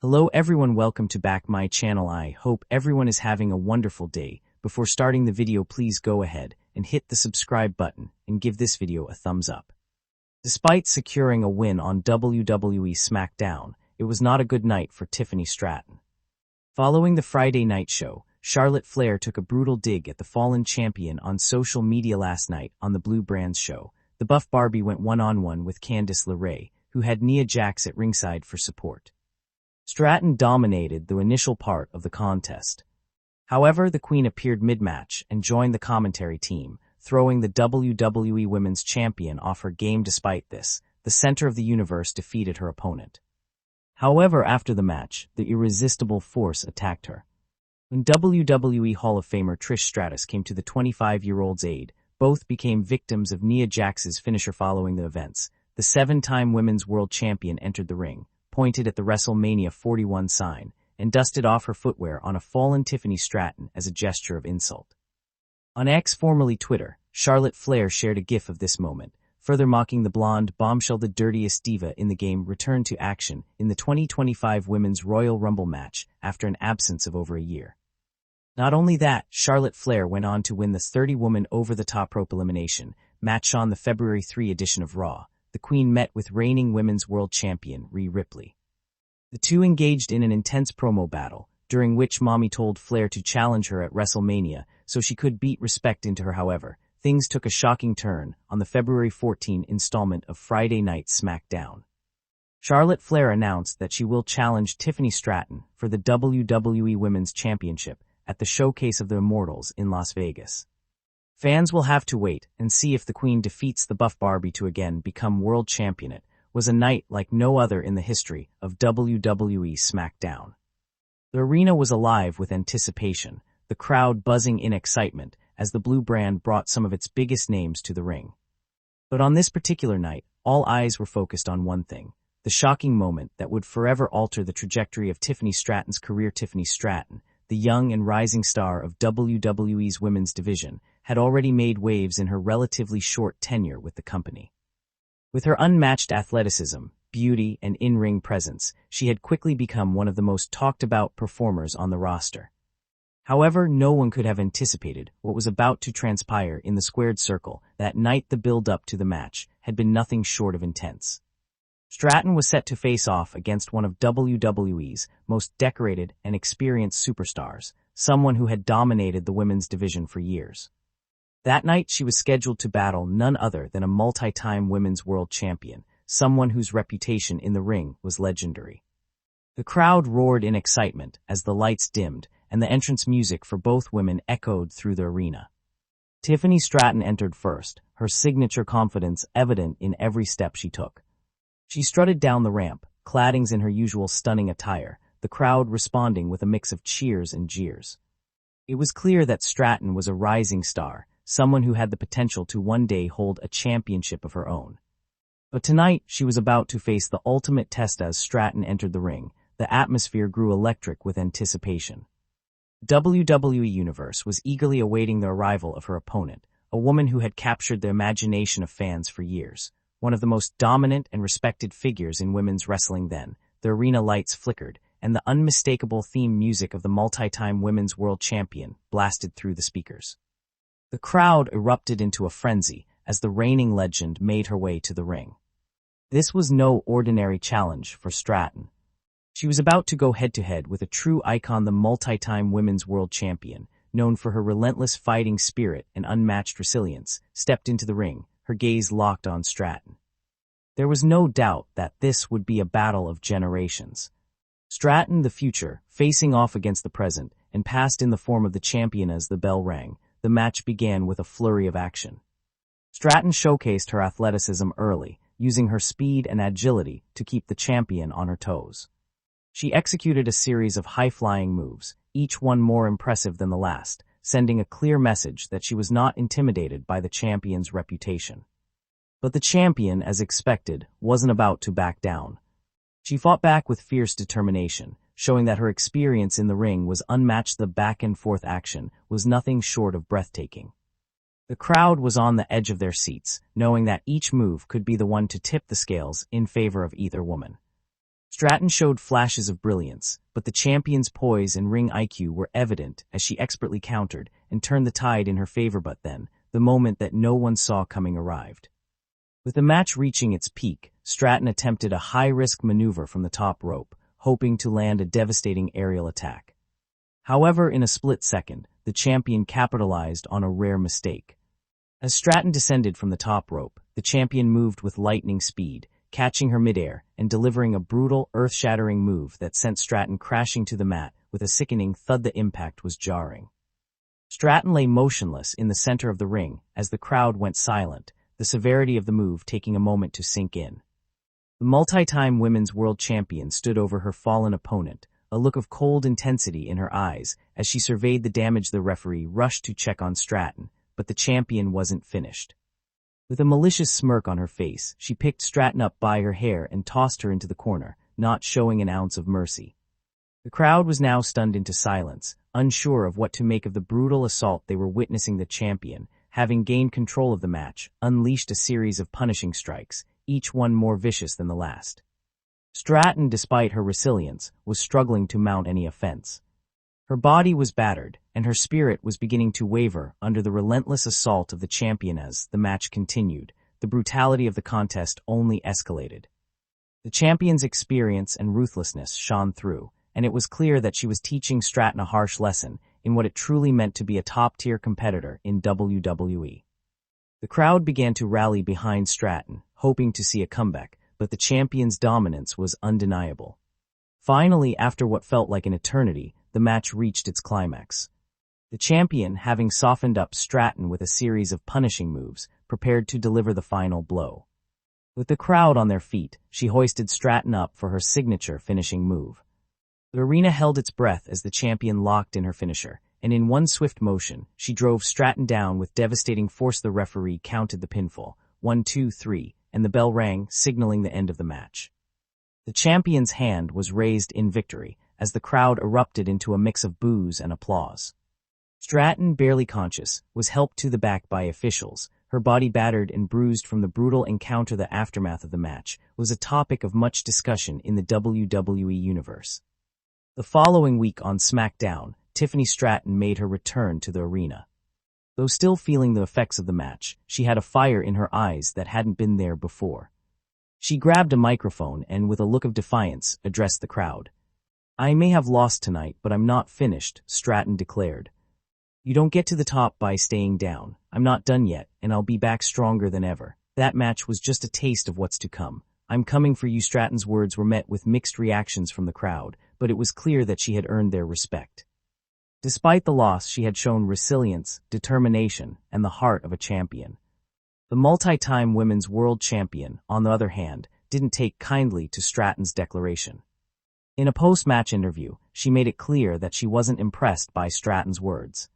Hello everyone, welcome to back my channel. I hope everyone is having a wonderful day. Before starting the video, please go ahead and hit the subscribe button and give this video a thumbs up. Despite securing a win on WWE SmackDown, it was not a good night for Tiffany Stratton. Following the Friday night show, Charlotte Flair took a brutal dig at the fallen champion on social media last night on the Blue Brands show. The buff Barbie went one-on-one with Candice LeRae, who had Nia Jax at ringside for support. Stratton dominated the initial part of the contest. However, the Queen appeared mid-match and joined the commentary team, throwing the WWE Women's Champion off her game. Despite this, the center of the universe defeated her opponent. However, after the match, the irresistible force attacked her. When WWE Hall of Famer Trish Stratus came to the 25-year-old's aid, both became victims of Nia Jax's finisher. Following the events, the 7-time Women's World Champion entered the ring, pointed at the WrestleMania 41 sign, and dusted off her footwear on a fallen Tiffany Stratton as a gesture of insult. On X, formerly Twitter, Charlotte Flair shared a gif of this moment, further mocking the blonde bombshell. The dirtiest diva in the game returned to action in the 2025 Women's Royal Rumble match after an absence of over a year. Not only that, Charlotte Flair went on to win the 30-woman over-the-top rope elimination match on the February 3 edition of Raw. The Queen met with reigning Women's World Champion Rhea Ripley. The two engaged in an intense promo battle, during which Mommy told Flair to challenge her at WrestleMania so she could beat respect into her. However, things took a shocking turn on the February 14 installment of Friday Night SmackDown. Charlotte Flair announced that she will challenge Tiffany Stratton for the WWE Women's Championship at the Showcase of the Immortals in Las Vegas. Fans will have to wait and see if the Queen defeats the buff Barbie to again become world champion. It was a night like no other in the history of WWE SmackDown. The arena was alive with anticipation, the crowd buzzing in excitement as the Blue Brand brought some of its biggest names to the ring. But on this particular night, all eyes were focused on one thing: the shocking moment that would forever alter the trajectory of Tiffany Stratton's career. Tiffany Stratton, the young and rising star of WWE's women's division, had already made waves in her relatively short tenure with the company. With her unmatched athleticism, beauty, and in-ring presence, she had quickly become one of the most talked-about performers on the roster. However, no one could have anticipated what was about to transpire in the squared circle that night. The build-up to the match had been nothing short of intense. Stratton was set to face off against one of WWE's most decorated and experienced superstars, someone who had dominated the women's division for years. That night, she was scheduled to battle none other than a multi-time Women's World Champion, someone whose reputation in the ring was legendary. The crowd roared in excitement as the lights dimmed and the entrance music for both women echoed through the arena. Tiffany Stratton entered first, her signature confidence evident in every step she took. She strutted down the ramp, clad in her usual stunning attire, the crowd responding with a mix of cheers and jeers. It was clear that Stratton was a rising star, someone who had the potential to one day hold a championship of her own. But tonight, she was about to face the ultimate test. As Stratton entered the ring, the atmosphere grew electric with anticipation. The WWE Universe was eagerly awaiting the arrival of her opponent, a woman who had captured the imagination of fans for years. One of the most dominant and respected figures in women's wrestling. Then, the arena lights flickered, and the unmistakable theme music of the multi-time Women's World Champion blasted through the speakers. The crowd erupted into a frenzy as the reigning legend made her way to the ring. This was no ordinary challenge for Stratton. She was about to go head-to-head with a true icon. The multi-time Women's World Champion, known for her relentless fighting spirit and unmatched resilience, stepped into the ring, her gaze locked on Stratton. There was no doubt that this would be a battle of generations. Stratton, the future, facing off against the present and past in the form of the champion. As the bell rang, the match began with a flurry of action. Stratton showcased her athleticism early, using her speed and agility to keep the champion on her toes. She executed a series of high-flying moves, each one more impressive than the last, sending a clear message that she was not intimidated by the champion's reputation. But the champion, as expected, wasn't about to back down. She fought back with fierce determination, showing that her experience in the ring was unmatched. The back-and-forth action was nothing short of breathtaking. The crowd was on the edge of their seats, knowing that each move could be the one to tip the scales in favor of either woman. Stratton showed flashes of brilliance, but the champion's poise and ring IQ were evident as she expertly countered and turned the tide in her favor. But then, the moment that no one saw coming arrived. With the match reaching its peak, Stratton attempted a high-risk maneuver from the top rope, hoping to land a devastating aerial attack. However, in a split second, the champion capitalized on a rare mistake. As Stratton descended from the top rope, the champion moved with lightning speed, catching her midair and delivering a brutal, earth-shattering move that sent Stratton crashing to the mat with a sickening thud. The impact was jarring. Stratton lay motionless in the center of the ring as the crowd went silent, the severity of the move taking a moment to sink in. The multi-time women's world champion stood over her fallen opponent, a look of cold intensity in her eyes as she surveyed the damage. The referee rushed to check on Stratton, but the champion wasn't finished. With a malicious smirk on her face, she picked Stratton up by her hair and tossed her into the corner, not showing an ounce of mercy. The crowd was now stunned into silence, unsure of what to make of the brutal assault they were witnessing. The champion, having gained control of the match, unleashed a series of punishing strikes, each one more vicious than the last. Stratton, despite her resilience, was struggling to mount any offense. Her body was battered, and her spirit was beginning to waver under the relentless assault of the champion. As the match continued, the brutality of the contest only escalated. The champion's experience and ruthlessness shone through, and it was clear that she was teaching Stratton a harsh lesson in what it truly meant to be a top-tier competitor in WWE. The crowd began to rally behind Stratton, hoping to see a comeback, but the champion's dominance was undeniable. Finally, after what felt like an eternity, the match reached its climax. The champion, having softened up Stratton with a series of punishing moves, prepared to deliver the final blow. With the crowd on their feet, she hoisted Stratton up for her signature finishing move. The arena held its breath as the champion locked in her finisher, and in one swift motion, she drove Stratton down with devastating force. The referee counted the pinfall, 1, 2, 3, and the bell rang, signaling the end of the match. The champion's hand was raised in victory, as the crowd erupted into a mix of boos and applause. Stratton, barely conscious, was helped to the back by officials, her body battered and bruised from the brutal encounter. The aftermath of the match was a topic of much discussion in the WWE universe. The following week on SmackDown, Tiffany Stratton made her return to the arena. Though still feeling the effects of the match, she had a fire in her eyes that hadn't been there before. She grabbed a microphone and, with a look of defiance, addressed the crowd. "I may have lost tonight, but I'm not finished," Stratton declared. "You don't get to the top by staying down. I'm not done yet, and I'll be back stronger than ever. That match was just a taste of what's to come. I'm coming for you." Stratton's words were met with mixed reactions from the crowd, but it was clear that she had earned their respect. Despite the loss, she had shown resilience, determination, and the heart of a champion. The multi-time women's world champion, on the other hand, didn't take kindly to Stratton's declaration. In a post-match interview, she made it clear that she wasn't impressed by Stratton's words.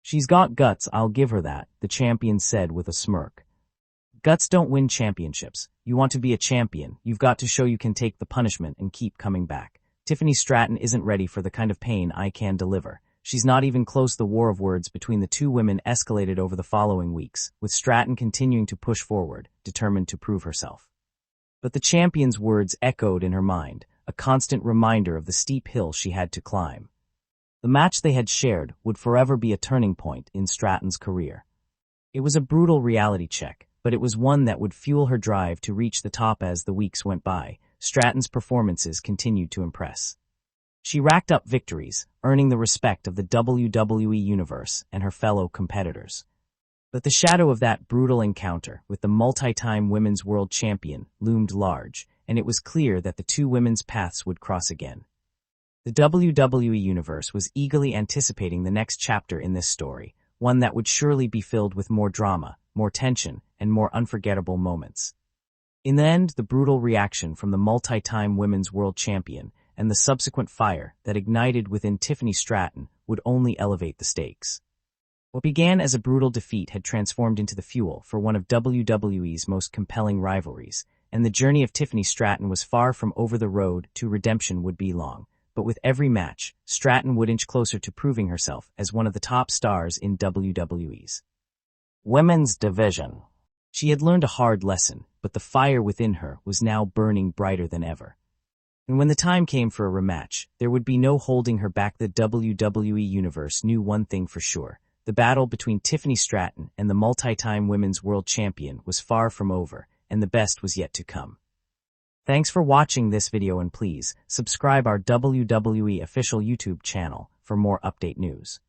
"She's got guts, I'll give her that," the champion said with a smirk. "Guts don't win championships. You want to be a champion, you've got to show you can take the punishment and keep coming back. Tiffany Stratton isn't ready for the kind of pain I can deliver. She's not even close." The war of words between the two women escalated over the following weeks, with Stratton continuing to push forward, determined to prove herself. But the champion's words echoed in her mind, a constant reminder of the steep hill she had to climb. The match they had shared would forever be a turning point in Stratton's career. It was a brutal reality check, but it was one that would fuel her drive to reach the top. As the weeks went by, Stratton's performances continued to impress. She racked up victories, earning the respect of the WWE Universe and her fellow competitors. But the shadow of that brutal encounter with the multi-time women's world champion loomed large, and it was clear that the two women's paths would cross again. The WWE Universe was eagerly anticipating the next chapter in this story, one that would surely be filled with more drama, more tension, and more unforgettable moments. In the end, the brutal reaction from the multi-time women's world champion and the subsequent fire that ignited within Tiffany Stratton would only elevate the stakes. What began as a brutal defeat had transformed into the fuel for one of WWE's most compelling rivalries, and the journey of Tiffany Stratton was far from over. The road to redemption would be long, but with every match, Stratton would inch closer to proving herself as one of the top stars in WWE's women's division. She had learned a hard lesson, but the fire within her was now burning brighter than ever. And when the time came for a rematch, there would be no holding her back. The WWE Universe knew one thing for sure. The battle between Tiffany Stratton and the multi-time women's world champion was far from over, and the best was yet to come. Thanks for watching this video, and please subscribe our WWE official YouTube channel for more update news.